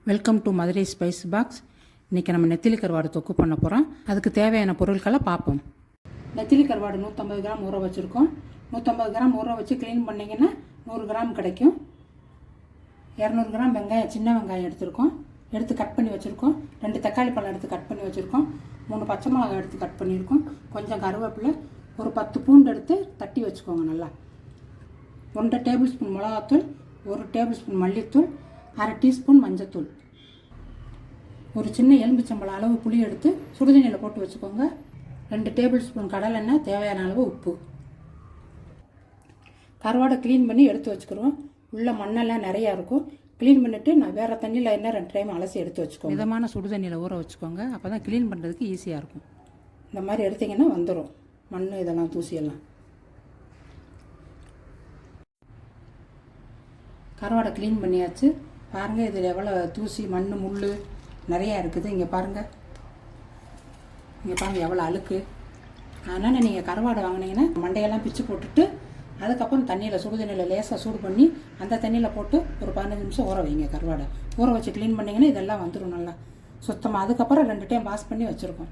Welcome to Madurai spice box. இன்றைக்கி நம்ம நெத்திலி கருவாடு தொக்கு பண்ண போகிறோம். அதுக்கு தேவையான பொருட்களை பார்ப்போம். நெத்திலி கருவாடு 150 கிராம் ஊற வச்சுருக்கோம். 150 கிராம் ஊற வச்சு க்ளீன் பண்ணிங்கன்னா 100 கிராம் கிடைக்கும். 200 கிராம் வெங்காயம், சின்ன வெங்காயம் எடுத்துருக்கோம், எடுத்து கட் பண்ணி வச்சுருக்கோம். 2 தக்காளி பழம் எடுத்து கட் பண்ணி வச்சுருக்கோம். 3 பச்சை மிளகாய் எடுத்து கட் பண்ணியிருக்கோம். கொஞ்சம் கருவேப்பிலை, ஒரு 10 பூண்டு எடுத்து தட்டி வச்சுக்கோங்க. நல்லா 1 டேபிள் ஸ்பூன் மிளகாத்தூள், 1 டேபிள் ஸ்பூன் மல்லித்தூள், 1/2 டீஸ்பூன் மஞ்சத்தூள், ஒரு சின்ன எலும்பிச்சம்பழம் அளவு புளி எடுத்து சுடுதண்ணியில் போட்டு வச்சுக்கோங்க. 2 டேபிள் ஸ்பூன் கடலெண்ணெய், தேவையான அளவு உப்பு. கருவாடை க்ளீன் பண்ணி எடுத்து வச்சுக்கிறோம். உள்ள மண்ணெல்லாம் நிறையா இருக்கும். க்ளீன் பண்ணிவிட்டு நான் வேறு தண்ணியில் என்ன 2 டைம் அலசி எடுத்து வச்சுக்கோங்க. மிதமான சுடுதண்ணியில் ஊற வச்சுக்கோங்க. அப்போ தான் க்ளீன் பண்ணுறதுக்கு ஈஸியாக இருக்கும். இந்த மாதிரி எடுத்திங்கன்னா வந்துடும் மண், இதெல்லாம் தூசியெல்லாம். கருவாடை க்ளீன் பண்ணியாச்சு. பாருங்கள், இதில் எவ்வளோ தூசி, மண், முள் நிறையா இருக்குது. இங்கே பாருங்கள், எவ்வளோ அழுக்கு. அதனால் நீங்கள் கருவாடை வாங்கினீங்கன்னா மண்டையெல்லாம் பிச்சு போட்டுட்டு அதுக்கப்புறம் தண்ணியில், சுடு தண்ணியில் லேசாக சூடு பண்ணி அந்த தண்ணியில் போட்டு ஒரு 15 நிமிஷம் ஊற வைங்க. கருவாடை ஊற வச்சு க்ளீன் பண்ணிங்கன்னா இதெல்லாம் வந்துடும் நல்லா சுத்தமாக. அதுக்கப்புறம் 2 டைம் வாஷ் பண்ணி வச்சுருக்கோம்.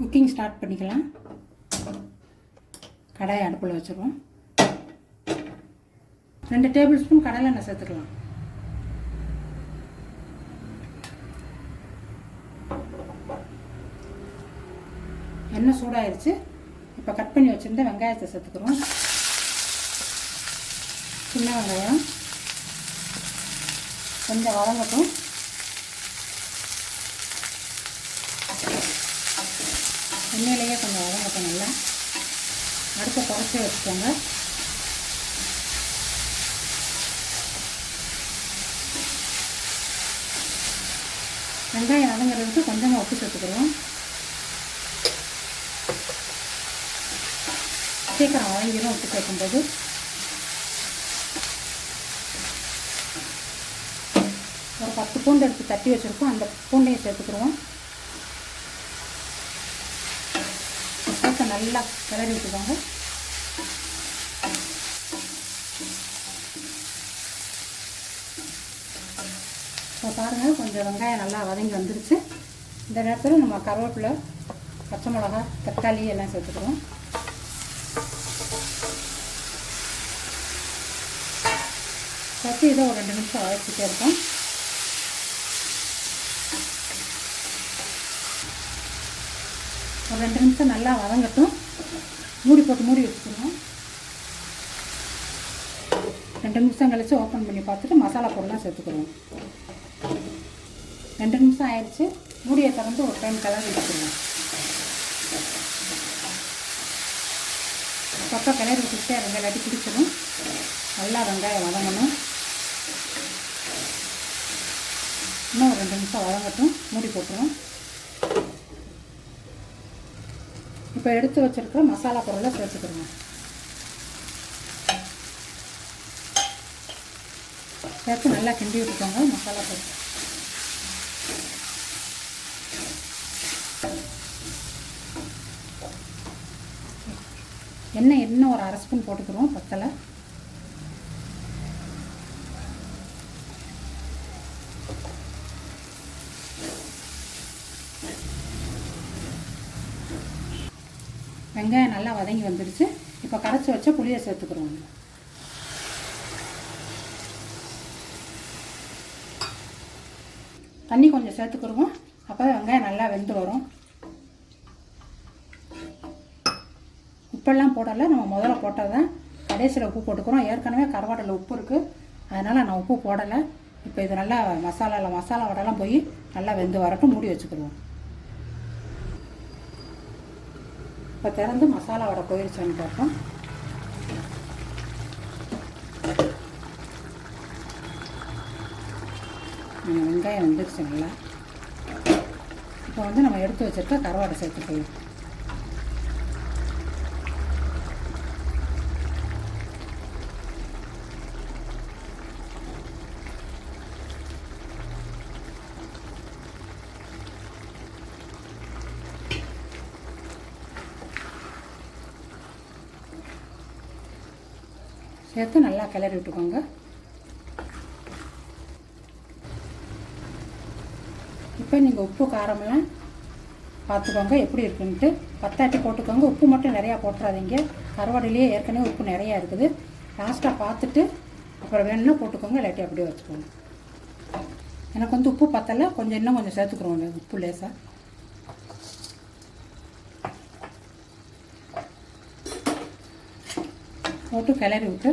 குக்கிங் ஸ்டார்ட் பண்ணிக்கலாம். கடாயை அடுப்பில் வச்சுருவோம். 2 டேபிள் ஸ்பூன் கடலெண்ணெய் சேர்த்துக்கலாம். எண்ணெய் சூடாயிருச்சு. இப்போ கட் பண்ணி வச்சுருந்த வெங்காயத்தை சேர்த்துக்கிறோம். சின்ன வெங்காயம் கொஞ்சம் வதங்கட்டும். எண்ணெயிலேயே கொஞ்சம் வதங்கட்டும் நல்லா. அடுத்த குறைச்சி வச்சுக்கோங்க. வெங்காயம் வதங்கிறதுக்கு கொஞ்சமாக உப்பு சேர்த்துக்கிறோம். சீக்கிரம் வதங்கிடும் உப்பு சேர்க்கும்போது. ஒரு 10 பூண்டு எடுத்து தட்டி வச்சுருக்கோம். அந்த பூண்டையும் சேர்த்துக்குருவோம். சேர்த்து நல்லா கிளறி விட்டுக்கோங்க. இப்போ பாருங்கள், கொஞ்சம் வெங்காயம் நல்லா வதங்கி வந்துருச்சு. இந்த நேரத்தில் நம்ம கருவேப்பிலை, பச்சை மிளகா, தக்காளி எல்லாம் சேர்த்துக்கிறோம். சேர்த்து இதை ஒரு 2 நிமிஷம் வதக்கிட்டே இருக்கும். ஒரு 2 நிமிஷம் நல்லா வதங்கட்டும். மூடி வச்சுக்கணும். 2 நிமிஷம் கழித்து ஓப்பன் பண்ணி பார்த்துட்டு மசாலா பொருள்லாம் சேர்த்துக்கிறோம். 2 நிமிஷம் ஆயிடுச்சு. மூடியை திறந்து ஒரு டைம் கிளறி வச்சுருவோம். பக்கம் கிளறி வச்சுட்டே இருங்க, இல்லாட்டி பிடிச்சிடும். நல்லா வெங்காயம் வதங்கணும். இன்னும் ஒரு 2 நிமிஷம் வதங்கட்டும். மூடி போட்டுருவோம். இப்போ எடுத்து வச்சுருக்க மசாலா பொருளை சேர்த்துக்கிறோம். சேர்த்து நல்லா கிண்டி விட்டுக்கோங்க. மசாலா பொருள் எண்ணெய் இன்னும் ஒரு 1/2 ஸ்பூன் போட்டுக்கிறோம். பத்தலை. வெங்காயம் நல்லா வதங்கி வந்துடுச்சு. இப்போ கரைச்சி வச்ச புளியை சேர்த்துக்கிறோம். தண்ணி கொஞ்சம் சேர்த்துக்கிறோம். அப்போ வெங்காயம் நல்லா வெந்து வரும். உப்பெல்லாம் போடலை, நம்ம முதல்ல போட்டால் தான். கடைசியில் உப்பு போட்டுக்கிறோம். ஏற்கனவே கருவாட்டில் உப்பு இருக்குது, அதனால் நான் உப்பு போடலை. இப்போ இது நல்லா மசாலா வடைலாம் போய் நல்லா வெந்து வரட்டும். மூடி வச்சுக்கிடுவோம். இப்போ திறந்து மசாலா வடை போயிடுச்சான்னு பார்ப்போம். வெங்காயம் வந்துடுச்சு நல்லா. இப்போ நம்ம எடுத்து வச்சுருக்க கருவாடை சேர்த்துக்கலாம். சேர்த்து நல்லா கிளறி விட்டுக்கோங்க. இப்போ நீங்கள் உப்பு காரமெல்லாம் பார்த்துக்கோங்க எப்படி இருக்குன்ட்டு. பத்தாட்டி போட்டுக்கோங்க, உப்பு மட்டும் நிறையா போட்டுறாதீங்க. கருவாடுலேயே ஏற்கனவே உப்பு நிறையா இருக்குது. லாஸ்ட்டாக பார்த்துட்டு அப்புறம் வேணும்னா போட்டுக்கோங்க, இல்லாட்டி அப்படியே வச்சுக்கோங்க. எனக்கு வந்து உப்பு பத்தலை, கொஞ்சம் இன்னும் கொஞ்சம் சேர்த்துக்குறோங்க உப்பு லேசாக. போட்டு கிளறி விட்டு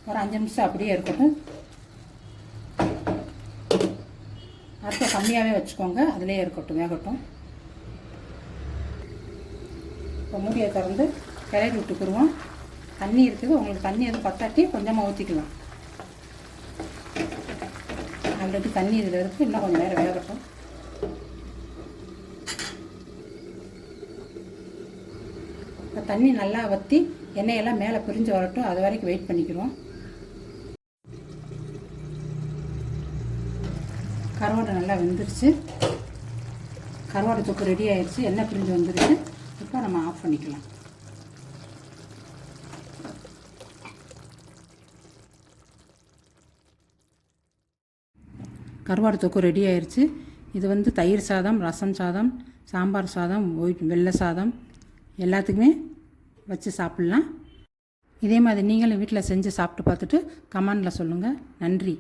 ஒரு 5 நிமிஷம் அப்படியே இருக்கட்டும். அடுத்த கம்மியாகவே வச்சுக்கோங்க, அதிலே இருக்கட்டும், வேகட்டும். இப்போ மூடியை திறந்து கிளறி விட்டுக்குருவோம். தண்ணி இருக்குது, உங்களுக்கு தண்ணி எதுவும் பத்தாட்டி கொஞ்சமாக ஊற்றிக்கலாம். ஆல்ரெடி தண்ணி இதில் இருக்குது, இன்னும் கொஞ்சம் நேரம் வேகட்டும். இப்போ தண்ணி நல்லா வற்றி எண்ணெயெல்லாம் மேலே பிரிஞ்சு வரட்டும், அது வரைக்கும் வெயிட் பண்ணிக்கிறோம். கருவாடு நல்லா வெந்துருச்சு, கருவாடு தொக்கு ரெடி ஆயிடுச்சு, எண்ணெய் பிரிஞ்சு வந்துருச்சு. இப்போ நம்ம ஆஃப் பண்ணிக்கலாம். கருவாடு தொக்கு ரெடி ஆயிடுச்சு. இது வந்து தயிர் சாதம், ரசம் சாதம், சாம்பார் சாதம், வெள்ளை சாதம் எல்லாத்துக்குமே வச்சு சாப்பிட்லாம். இதே மாதிரி நீங்களும் வீட்டில் செஞ்சு சாப்பிட்டு பார்த்துட்டு கமெண்டில் சொல்லுங்கள். நன்றி.